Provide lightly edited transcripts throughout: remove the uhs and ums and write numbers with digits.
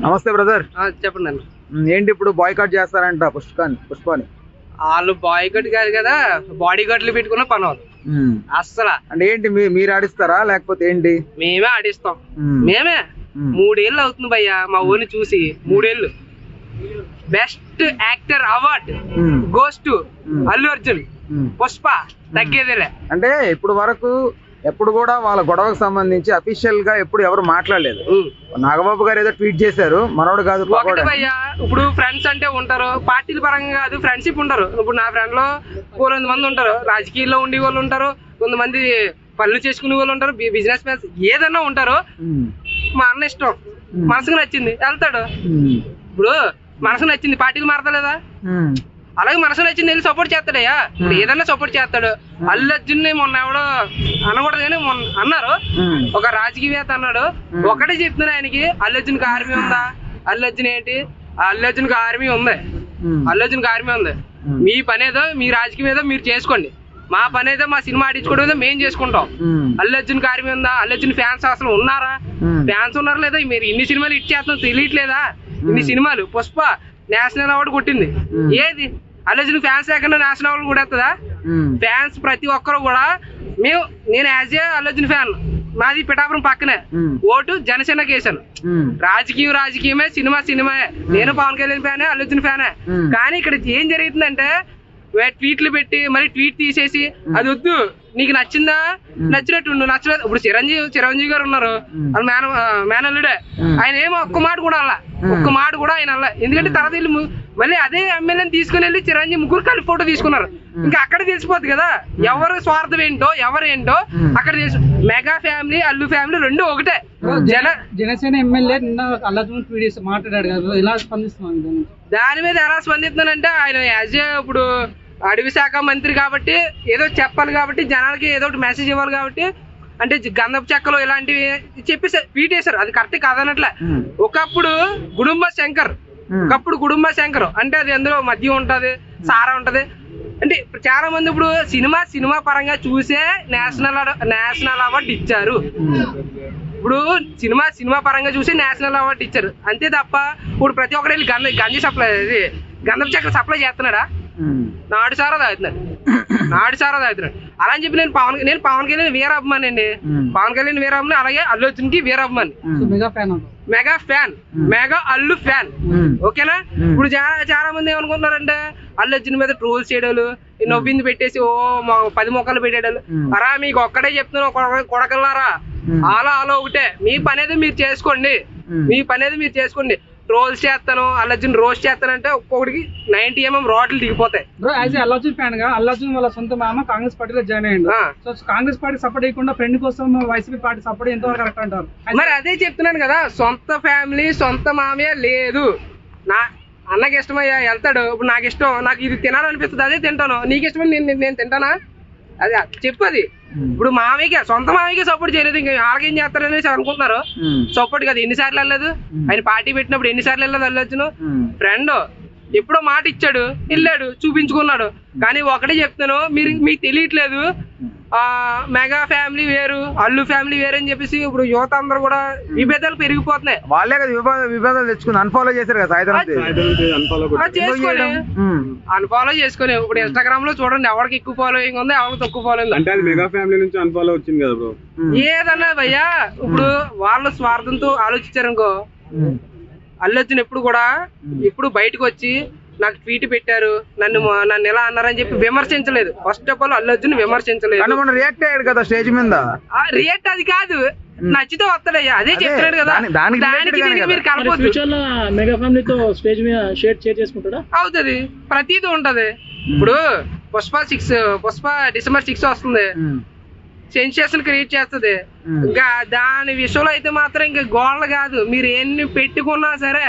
నమస్తే బ్రదర్. చెప్పండి అన్న. ఏంటి ఇప్పుడు బాయ్కాట్ చేస్తారంట పుష్పాని? వాళ్ళు బాయ్కాట్ కాదు కదా, బాడీ గార్డ్లు పెట్టుకున్న పని వాళ్ళు అస్సలు. అంటే ఏంటి మీరు ఆడిస్తారా లేకపోతే ఏంటి? మేమే ఆడిస్తాం. మేమే 3 ఏళ్ళు అవుతుంది భయ్యా మా ఊరిని చూసి. 3 ఏళ్ళు. Best actor award goes to Allu Arjun. Pushpa తగ్గేదేలే. అంటే ఇప్పుడు వరకు ఎప్పుడు కూడా వాళ్ళ గొడవకు సంబంధించి అఫీషియల్ గా ఎప్పుడు ఎవరు మాట్లాడలేదు. నాగబాబు గారు ఏదో ట్వీట్ చేశారు, మనోడు కాదు. భయ్యా ఇప్పుడు ఫ్రెండ్స్ అంటే ఉంటారు, పార్టీల పరంగా కాదు, ఫ్రెండ్షిప్ ఉంటారు. ఇప్పుడు నా ఫ్రెండ్ లో 400 మంది ఉంటారు, రాజకీయాల్లో ఉండే వాళ్ళు ఉంటారు, కొంతమంది పనులు చేసుకునే వాళ్ళు ఉంటారు, బిజినెస్ మ్యాన్స్ ఏదన్నా ఉంటారు. మా అన్న ఇష్టం, మనసుకు నచ్చింది వెళ్తాడు. ఇప్పుడు మనసుకు నచ్చింది పార్టీలు మారతలేదా? అలాగే మనసు నచ్చింది వెళ్ళి సపోర్ట్ చేస్తాడయ్యా. ఇప్పుడు ఏదన్నా సపోర్ట్ చేస్తాడు. అల్లు అర్జున్ మొన్న ఎవడో అనకూడదు కానీ మొన్న అన్నారు, ఒక రాజకీయవేత్త అన్నాడు, ఒకటే చెప్తున్నా ఆయనకి, అల్లు అర్జున్కి ఆర్మీ ఉందా? అల్లు అర్జున్ ఏంటి? అల్లు అర్జున్కి ఆర్మీ ఉంది. అల్లు అర్జున్కి ఆర్మీ ఉంది. మీ పని ఏదో, మీ రాజకీయం ఏదో మీరు చేసుకోండి, మా పని ఏదో మా సినిమా ఆడించుకోవడం ఏదో మేము చేసుకుంటాం. అల్లు అర్జున్కి ఆర్మీ ఉందా? అల్లు అర్జున్ ఫ్యాన్స్ అసలు ఉన్నారా? ఫ్యాన్స్ ఉన్నారు లేదా? మీరు ఇన్ని సినిమాలు హిట్ చేస్తాం తెలియట్లేదా? ఇన్ని సినిమాలు. పుష్ప నేషనల్ అవార్డు కొట్టింది. ఏది అల్లు అర్జున్ ఫ్యాన్స్ లేకుండా నేషనల్ అవార్డు కూడా వస్తుందా? ఫ్యాన్స్ ప్రతి ఒక్కరు కూడా నేను as a Allu Arjun fan, మాది పిఠాపురం పక్కనే, ఓటు జనసేనకి వేసాను. రాజకీయమే, సినిమాయే. నేను పవన్ కళ్యాణ్ ఫ్యానే, అల్లు అర్జున్ ఫ్యానే. కానీ ఇక్కడ ఏం జరుగుతుందంటే ట్వీట్లు పెట్టి మరి ట్వీట్ తీసేసి, అది వద్దు, నీకు నచ్చిందా నచ్చినట్టు నచ్చలేదు. ఇప్పుడు చిరంజీవి గారు ఉన్నారు, మేనల్లుడే, ఆయన ఏమో ఒక్క మాట కూడా ఆయన అలా. ఎందుకంటే తర్వాత వెళ్ళి మళ్ళీ అదే ఎమ్మెల్యేని తీసుకుని వెళ్ళి చిరంజీవి ముగ్గురు కలిపి ఫోటో తీసుకున్నారు. ఇంకా అక్కడ తెలిసిపోద్ది కదా ఎవరు స్వార్థం ఏంటో ఎవరేంటో అక్కడ తెలుసు. మెగా ఫ్యామిలీ, అల్లు ఫ్యామిలీ రెండు ఒకటే. జనసేన ఎమ్మెల్యే నిన్న అల్లు అర్జున్ మాట్లాడాడు కదా, ఎలా స్పందిస్తున్నాను దాని మీద? ఎలా స్పందిస్తున్నానంటే ఆయన యాజ్ ఇప్పుడు అడవి శాఖ మంత్రి కాబట్టి ఏదో చెప్పాలి కాబట్టి, జనాలకి ఏదో ఒకటి మెసేజ్ ఇవ్వాలి కాబట్టి, అంటే గంధపు చెక్కలు ఇలాంటివి చెప్పేసి ట్వీట్ చేశారు. అది కరెక్ట్ కాదనట్లే. ఒకప్పుడు గుడుంబ శంకర్ అంటే అది అందులో మద్యం ఉంటది, సారా ఉంటది. అంటే చాలా మంది ఇప్పుడు సినిమా పరంగా చూసే నేషనల్ అవార్డు ఇచ్చారు. ఇప్పుడు సినిమా పరంగా చూసి నేషనల్ అవార్డు ఇచ్చారు అంతే తప్ప, ఇప్పుడు ప్రతి ఒక్కరు వెళ్ళి గంధపు చెక్కలు సప్లై చేస్తున్నాడా? నాడు సారా తాగుతున్నాడు. అలా అని చెప్పి నేను పవన్ కళ్యాణ్ వీరాభిమాని అండి. పవన్ కళ్యాణ్ వీరాభిమాని, అలాగే అల్లు అర్జున్కి వీరాభిమాని. Mega Allu fan. ఓకేనా? ఇప్పుడు చాలా మంది ఏమనుకుంటున్నారంటే అల్లు అర్జున్ మీద ట్రోల్స్ చేయడాలు, నవ్వింది పెట్టేసి 10 మొక్కలు పెట్టేడాలు. అరా మీకు ఒక్కడే చెప్తున్నా కొడకల్లారా, అలా ఒకటే. మీ పని ఏదో మీరు చేసుకోండి. ట్రోల్స్ చేస్తాను, అల్లు అర్జున్ రోస్ట్ చేస్తానంటే ఒక్కొక్కడికి 90 mm రోడ్లు దిగిపోతాయి. అల్లు అర్జున్ ఫ్యాన్ గా అల్లు అర్జున్ వాళ్ళ సొంత మామ కాంగ్రెస్ పార్టీలో జాయిన్ అయ్యిండు. సో కాంగ్రెస్ పార్టీ సపోర్ట్ చేయకుండా ఫ్రెండ్ కోసం వైసీపీ పార్టీ సపోర్ట్ ఎంతవరకు కరెక్ట్ అంటారు? మరి అదే చెప్తున్నాను కదా, సొంత ఫ్యామిలీ సొంత మామయ్య లేదు. నా అన్నకి ఇష్టమయ్యా వెళ్తాడు. ఇప్పుడు నాకు ఇష్టం, నాకు ఇది తినాలనిపిస్తుంది, అదే తింటాను. నీకు ఇష్టమని నేను తింటానా? అది చెప్పది. ఇప్పుడు సొంత మామయ్యకి సపోర్ట్ చేయలేదు, ఇంకా వాళ్ళకేం చేస్తారనేసి అనుకుంటున్నారు. సపోర్ట్ కదా, ఎన్నిసార్లు వెళ్ళలేదు ఆయన పార్టీ పెట్టినప్పుడు, ఎన్నిసార్లు వెళ్ళదు అల్లు అర్జున్. ఫ్రెండ్ ఎప్పుడో మాట ఇచ్చాడు, వెళ్ళాడు, చూపించుకున్నాడు. కానీ ఒకటే చెప్తాను, మీకు తెలియట్లేదు, మెగా ఫ్యామిలీ వేరు, అల్లు ఫ్యామిలీ వేరు అని చెప్పేసి ఇప్పుడు యువత అందరూ కూడా విభేదాలు పెరిగిపోతున్నాయి. వాళ్ళే కదా విభేదాలు తెచ్చుకుని అన్ఫాలో చేశారు కదా. అన్ఫాలో చేసుకుని ఇప్పుడు ఇన్స్టాగ్రామ్ లో చూడండి, ఎవరికి ఎక్కువ ఫాలోయింగ్ ఉంది, ఎవరికి తక్కువ ఫాలోయింగ్ అంటే మెగా ఫ్యామిలీ నుంచి అన్ఫాలో వచ్చింది కదా బ్రో. ఏదన్నా భయ్యా, ఇప్పుడు వాళ్ళు స్వార్థంతో ఆలోచించారనుకో, అల్లు అర్జున్ ఎప్పుడు బయటకు వచ్చి నాకు ట్వీట్ పెట్టారు, నన్ను ఎలా అన్నారని చెప్పి విమర్శించలేదు. First of all Allu Arjun విమర్శించలేదు. రియాక్ట్ అయ్యాడు కదా స్టేజ్ మీద. రియాక్ట్ అది కాదు, నచ్చితే వస్తాడయ్యా, అదే చెప్తున్నాడు కదా. అవుతుంది, ప్రతిదీ ఉంటది. ఇప్పుడు పుష్ప డిసెంబర్ 6 వస్తుంది, సెన్సేషన్ క్రియేట్ చేస్తుంది. ఇంకా దాని విషయంలో అయితే మాత్రం ఇంకా గోడలు కాదు, మీరు ఎన్ని పెట్టుకున్నా సరే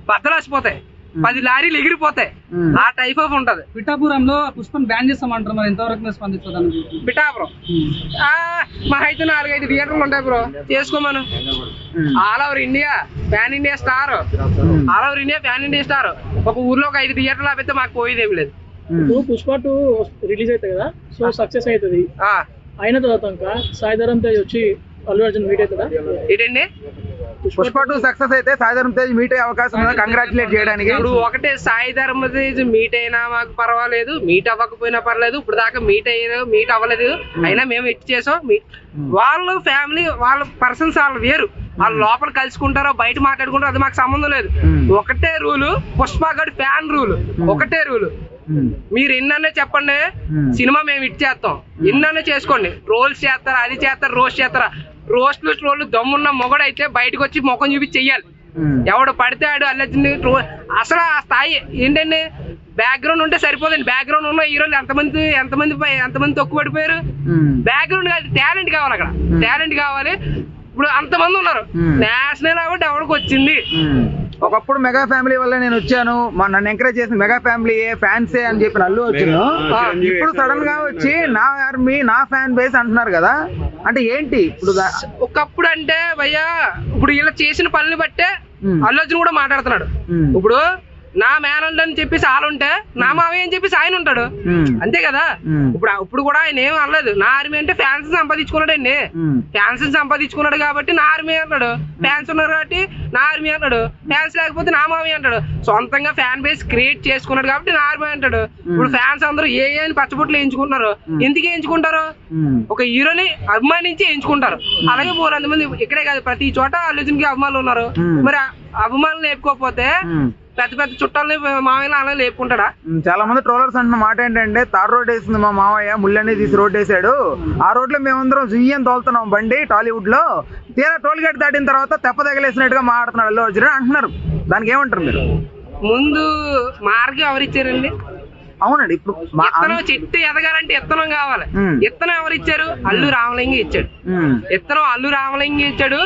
బద్దలాసిపోతాయి, 10 లారీలు ఎగిరిపోతాయి. ఆ టైప్ ఆఫ్ ఉంటది. పిఠాపురంలో పుష్పం బ్యాన్ చేస్తామంటారు, మరి ఎంతవరకు స్పందించదు? పిఠాపురం మా అయితే 4-5 థియేటర్లు ఉంటాయి బ్రో, చేసుకోమను. All over India pan India star, ఒక ఊర్లో ఒక 5 థియేటర్లు ఆపితే మాకు పోయేదేమి లేదు. పుష్ప 2 రిలీజ్ అవుతుంది కదా, సో సక్సెస్ అవుతుంది. అయిన తర్వాత సాయి ధరమ్ తేజ్ వచ్చి అల్లు అర్జున్ మీట్ అవుతుందా? ఏంటండి పుష్ప 2 సక్సెస్ అయితే సాయి ధరమ్ తేజ్ మీట్ అయ్యే అవకాశం ఉందా కంగ్రాచులేట్ చేయడానికి? ఇప్పుడు ఒకటే సాయి ధరమ్ తేజ్ మీట్ అయినా మాకు పర్వాలేదు, మీట్ అవ్వకపోయినా పర్లేదు. ఇప్పుడు దాకా మీట్ అవ్వలేదు, అయినా మేము ఇట్ చేసాం. వాళ్ళ ఫ్యామిలీ వాళ్ళ పర్సన్స్ వాళ్ళు వేరు, వాళ్ళు లోపల కలుసుకుంటారో బయట మాట్లాడుకుంటారో అది మాకు సంబంధం లేదు. ఒకటే రూలు, పుష్ప గడ్ ఫ్యాన్ రూల్ ఒకటే రూలు. మీరు ఎన్నన్నా చెప్పండి, సినిమా మేము ఇట్ చేస్తాం, ఎన్నన్నా చేసుకోండి. రోల్స్ చేస్తారా, అది చేస్తారా, రోస్ట్ చేస్తారా, రోళ్ళు దమ్మున్న మొగడైతే బయటకు వచ్చి ముఖం చూపి చెయ్యాలి. ఎవడు పడితే ఆడు అల్లర్జున్ అసలు ఆ స్థాయి ఏంటండి, బ్యాక్గ్రౌండ్ ఉంటే సరిపోదండి. బ్యాక్గ్రౌండ్ ఉన్న హీరోలు ఎంతమంది తక్కువ పడిపోయారు. బ్యాక్గ్రౌండ్ కాదు, టాలెంట్ కావాలి. అక్కడ టాలెంట్ కావాలి. ఇప్పుడు అంతమంది ఉన్నారు, నేషనల్ అవార్డు ఎవరికి వచ్చింది? ఒకప్పుడు మెగా ఫ్యామిలీ వల్ల నేను వచ్చాను, నన్ను ఎంకరేజ్ చేసిన మెగా ఫ్యామిలీ ఫ్యాన్సే అని చెప్పిన అల్లు వచ్చాను. ఇప్పుడు సడన్ గా వచ్చి నా ఆర్మీ నా ఫ్యాన్ బేస్ అంటున్నారు కదా, అంటే ఏంటి ఇప్పుడు? ఒకప్పుడు అంటే భయ్యా, ఇప్పుడు ఇలా చేసిన పనులు బట్టే అల్లు అర్జున్ కూడా మాట్లాడుతున్నాడు. ఇప్పుడు నా మేనల్డ్ అని చెప్పేసి ఆలుంటే నా మావయ్య అని చెప్పేసి ఆయన ఉంటాడు, అంతే కదా. ఇప్పుడు కూడా ఆయన ఏం అనలేదు. నా ఆర్మీ అంటే ఫ్యాన్స్ సంపాదించుకున్నాడు అండి, ఫ్యాన్స్ సంపాదించుకున్నాడు కాబట్టి నా ఆర్మీ అన్నాడు. ఫ్యాన్స్ ఉన్నారు కాబట్టి నా ఆర్మీ అన్నాడు, ఫ్యాన్స్ లేకపోతే నా మావయ్య అంటాడు. సొంతంగా ఫ్యాన్ బేస్ క్రియేట్ చేసుకున్నాడు కాబట్టి నా ఆర్మీ అంటాడు. ఇప్పుడు ఫ్యాన్స్ అందరూ ఏ అని పచ్చబొట్లు వేయించుకుంటున్నారు. ఎందుకు వేయించుకుంటారు? ఒక హీరోని అభిమానించి వేయించుకుంటారు. అలాగే 400 మంది ఇక్కడే కాదు, ప్రతి చోట అల్లు అర్జున్ కి అభిమానులు ఉన్నారు. మరి అభిమానులు లేపుకోకపోతే పెద్ద పెద్ద చుట్టాలని మావయ్య అలా లేపుకుంటాడా? చాలా మంది ట్రోలర్స్ అంటున్న మాట ఏంటంటే, తార్ రోడ్ వేసింది మా మావయ్య, ముళ్ళని తీసి రోడ్ వేసాడు, ఆ రోడ్ లో మేమందరం జుయ్యం తోలుతున్నాం బండి టాలీవుడ్ లో, తీరా టోల్ గేట్ దాటిన తర్వాత తెప్ప తగిలేసినట్టుగా మాట్లాడుతున్నాడు అల్లు అర్జున్ అంటున్నారు. దానికి ఏమంటారు మీరు? ముందు మార్గం ఎవరిచ్చారండి? అవునండి, ఇప్పుడు ఇత్తనం చెట్టు ఎదగాలంటే ఇత్తనం కావాలి. ఇత్తనం ఎవరిచ్చారు? అల్లు రామలింగ ఇచ్చాడు. ఇత్తనం అల్లు రామలింగ ఇచ్చాడు.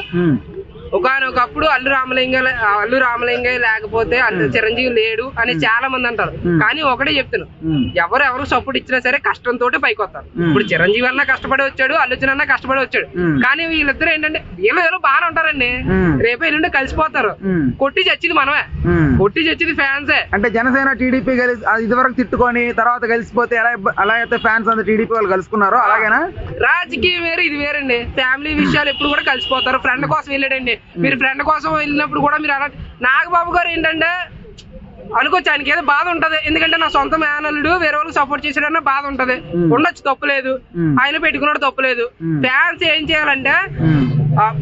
ఒకనొకప్పుడు అల్లు రామలింగ లేకపోతే అల్లు చిరంజీవి లేడు అని చాలా మంది అంటారు. కానీ ఒకటే చెప్తాను, ఎవరు సపోర్ట్ ఇచ్చినా సరే కష్టంతో పైకి వస్తారు. ఇప్పుడు చిరంజీవి అన్నా కష్టపడి వచ్చాడు, అల్లు అర్జున్ అన్నా కష్టపడి వచ్చాడు. కానీ వీళ్ళిద్దరు ఏంటంటే వీళ్ళు బాగానే ఉంటారండి, రేపు ఎల్లుండి కలిసిపోతారు. కొట్టి చచ్చింది మనమే, కొట్టి చచ్చింది ఫ్యాన్సే. అంటే జనసేన టీడీపీ ఇదివరకు తిట్టుకొని తర్వాత కలిసిపోతే ఎలా అయితే ఫ్యాన్స్ అంతా టీడీపీ వాళ్ళు కలుసుకున్నారో అలాగేనా? రాజకీయం వేరు, ఇది వేరండి. ఫ్యామిలీ విషయాలు ఎప్పుడు కూడా కలిసిపోతారు. ఫ్రెండ్ కోసం వెళ్ళాడండి, మీరు ఫ్రెండ్ కోసం వెళ్ళినప్పుడు కూడా మీరు అలా. నాగబాబు గారు ఏంటంటే అనుకోవచ్చు, ఆయనకి ఏదో బాధ ఉంటది, ఎందుకంటే నా సొంత మేనల్లుడు వేరే వాళ్ళకి సపోర్ట్ చేసాడన్న బాధ ఉంటది. ఉండొచ్చు, తప్పులేదు. ఆయన పెట్టుకున్నాడు, తప్పులేదు. ఫ్యాన్స్ ఏం చేయాలంటే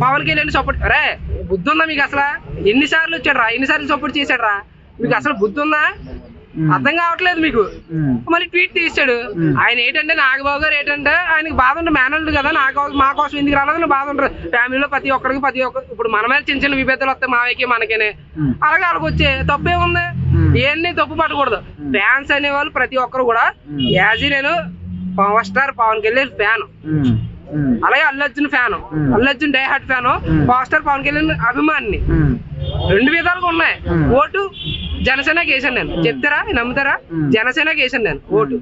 పవన్ కళ్యాణ్ సపోర్ట్, అరే బుద్ధి ఉందా మీకు? అసలు ఎన్నిసార్లు వచ్చాడు రా, ఎన్నిసార్లు సపోర్ట్ చేశాడు రా, మీకు అసలు బుద్ధి ఉందా? అర్థం కావట్లేదు మీకు. మళ్ళీ ట్వీట్ తీసాడు ఆయన. ఏంటంటే నాగబాబు గారు ఏంటంటే ఆయనకి బాధ ఉంటుంది, మేనల్డ్ కదా, మా కోసం ఎందుకు రాలేదని బాధ ఉంటుంది. ఫ్యామిలీలో ప్రతి ఒక్కరికి ఇప్పుడు మన మీద చిన్న చిన్న విభేదాలు వస్తాయి, మావయ్యకి మనకేనే. అలాగే వాళ్ళకి వచ్చే తప్పేముంది? ఇవన్నీ తప్పు పట్టకూడదు. ఫ్యాన్స్ అనేవాళ్ళు ప్రతి ఒక్కరు కూడా యాజీ నేను power star Pawan Kalyan fan, అలాగే Allu Arjun fan, Allu Arjun die hard fan, power star Pawan Kalyan అభిమాని. 2 విధాలుగా ఉన్నాయి. ఓటు జనసేనకి వేసాను నేను, చెప్తారా నమ్ముతారా? జనసేనకి వేసాను నేను ఓటు.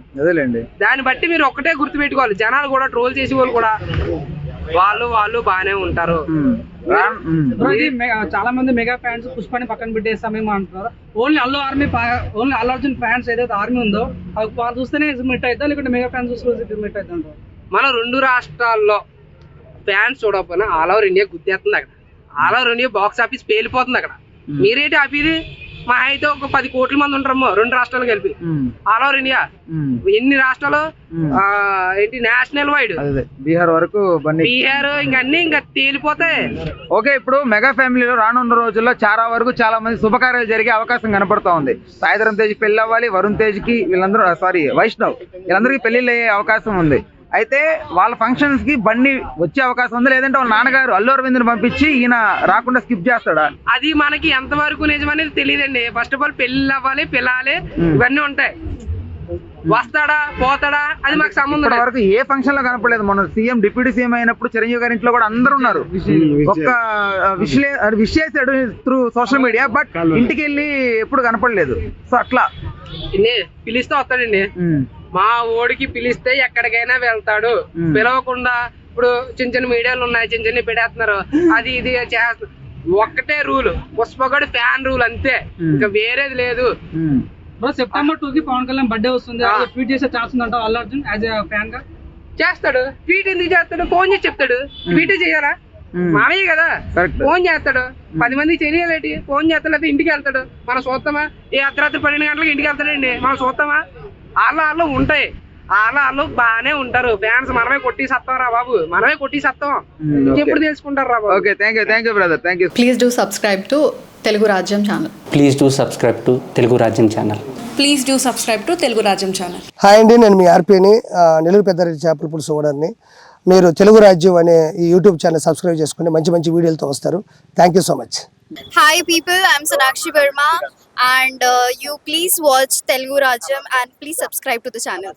దాన్ని బట్టి మీరు ఒక్కటే గుర్తు పెట్టుకోవాలి, జనాలు కూడా ట్రోల్ చేసే వాళ్ళు కూడా వాళ్ళు బాగానే ఉంటారు. చాలా మంది మెగా ఫ్యాన్స్ పుష్పని పక్కన పెట్టేస్తామేమో అంటున్నారు. ఓన్లీ అల్లు అర్జున్ ఫ్యాన్స్ ఏదైతే ఆర్మీ ఉందో వాళ్ళు చూస్తేనే మిట్ అవుతా, లేకుంటే మెగా ఫ్యాన్స్ చూస్తే మిట్ అవుతుంది. మన 2 రాష్ట్రాల్లో ఫ్యాన్స్ చూడకపోయినా ఆల్ ఓవర్ ఇండియా గుర్తేస్తుంది. అక్కడ all over India box office పేలిపోతుంది. అక్కడ మీరేంటి ఆపేది? మా అయితే ఒక 10 కోట్ల మంది ఉంటారమ్మో 2 రాష్ట్రాలు కలిపి. ఆల్ ఓవర్ ఇండియా ఎన్ని రాష్ట్రాలు ఏంటి నేషనల్ వైడ్, బీహార్ వరకు, బీహార్ ఇంకా తేలిపోతాయి. ఓకే, ఇప్పుడు మెగా ఫ్యామిలీలో రానున్న రోజుల్లో చాలా వరకు చాలా మంది శుభకార్యాలు జరిగే అవకాశం కనపడుతూ ఉంది. సాయి ధరమ్ తేజ్ పెళ్లి అవ్వాలి, వరుణ్ తేజ్ కి వైష్ణవ్ వీళ్ళందరికీ పెళ్లిళ్ళు అయ్యే అవకాశం ఉంది. అయితే వాళ్ళ ఫంక్షన్స్ కి బండి వచ్చే అవకాశం ఉంది, లేదంటే వాళ్ళ నాన్నగారు అల్లు అరవింద్ని పంపించి ఈయన రాకుండా స్కిప్ చేస్తాడా? అది మనకి ఎంత వరకు నిజం అనేది తెలియదండి. ఫస్ట్ ఆఫ్ ఆల్ పెళ్లి అవ్వాలి, పిల్లాలి, ఇవన్నీ ఉంటాయి. వస్తాడా పోతాడా అది మాకు సంబంధం వరకు ఏ ఫంక్షన్ లో కనపడలేదు. మన సీఎం డిప్యూటీ సీఎం అయినప్పుడు చిరంజీవి గారి ఇంట్లో కూడా అందరు ఉన్నారు. ఒక్క విష్ చేశాడు త్రూ సోషల్ మీడియా, బట్ ఇంటికి వెళ్ళి ఎప్పుడు కనపడలేదు. సో అట్లా పిలిస్తే వస్తాడండి. మా ఓడికి పిలిస్తే ఎక్కడికైనా వెళ్తాడు, పిలవకుండా ఇప్పుడు చిన్న మీడియాలు ఉన్నాయి, చిన్న పెట్టేస్తున్నారు, అది ఇది చేస్తున్నారు. ఒక్కటే రూల్, పుష్పగడ్ ఫ్యాన్ రూల్, అంతే, ఇంకా వేరేది లేదు. సెప్టెంబర్ 2 కి పవన్ కళ్యాణ్ బర్త్డే వస్తుంది, ట్వీట్ చేసే ఛాన్స్ ఉందంట అల్లు అర్జున్ యాజ్ ఫ్యాన్ గా? చేస్తాడు. ట్వీట్ ఎందుకు చేస్తాడు? ఫోన్ చేసి చెప్తాడు. ట్వీట్ చేయాలా? మామయ్య కదా Correct. ఫోన్ చేస్తాడు, 10 మందికి తెలియాలేటి, ఫోన్ చేస్తాడు, లేకపోతే ఇంటికి వెళ్తాడు. మనం చూస్తామా? ఏ అర్ధరాత్రి 12 గంటలకు ఇంటికి వెళ్తాడండి, మనం చూస్తామా? వాళ్ళు ఉంటాయి, వాళ్ళు బాగానే ఉంటారు. ఫ్యాన్స్ మనమే కొట్టి సత్తాం రా బాబు, మనమే కొట్టి సత్తాం. ఎప్పుడు తెలుసుకుంటారు రా బాబు. Okay, thank you brother, thank you. Please do subscribe to Telugu Rajyam channel. Please do subscribe to Telugu Rajyam channel. Please do subscribe to Telugu Rajyam channel. Hi అండి, నేను మీ ఆర్పీని, నెల్లూరు పెద్దారెడ్డి చేపల పులుసు ఓనర్ని. మీరు తెలుగు రాజ్యం అనే ఈ యూట్యూబ్ ఛానల్ సబ్స్క్రైబ్ చేసుకుని మంచి వీడియోలతో వస్తారు. Thank you so much. Hi people, I'm Sonakshi Verma and you please watch Telugu Rajyam and please subscribe to the channel.